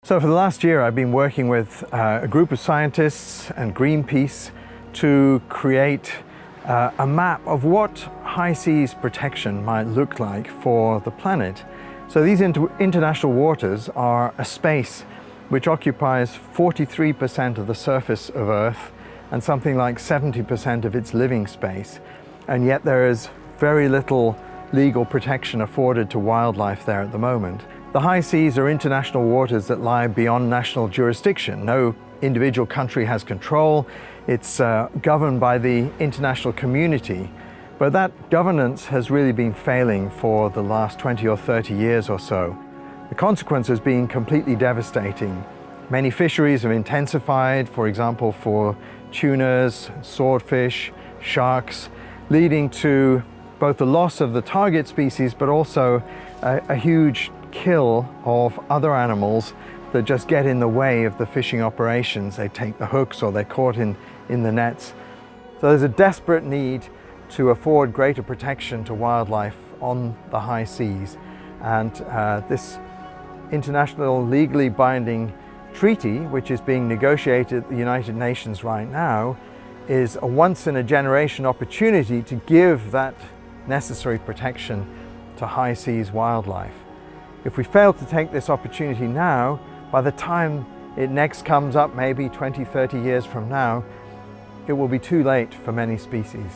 So for the last year, I've been working with a group of scientists and Greenpeace to create a map of what high seas protection might look like for the planet. So these international waters are a space which occupies 43% of the surface of Earth and something like 70% of its living space. And yet there is very little legal protection afforded to wildlife there at the moment. The high seas are international waters that lie beyond national jurisdiction. No individual country has control. It's governed by the international community. But that governance has really been failing for the last 20 or 30 years or so. The consequence has been completely devastating. Many fisheries have intensified, for example, for tunas, swordfish, sharks, leading to both the loss of the target species, but also a huge kill of other animals that just get in the way of the fishing operations. They take the hooks or they're caught in the nets. So there's a desperate need to afford greater protection to wildlife on the high seas. And this international legally binding treaty, which is being negotiated at the United Nations right now, is a once-in-a-generation opportunity to give that necessary protection to high seas wildlife. If we fail to take this opportunity now, by the time it next comes up, maybe 20, 30 years from now, it will be too late for many species.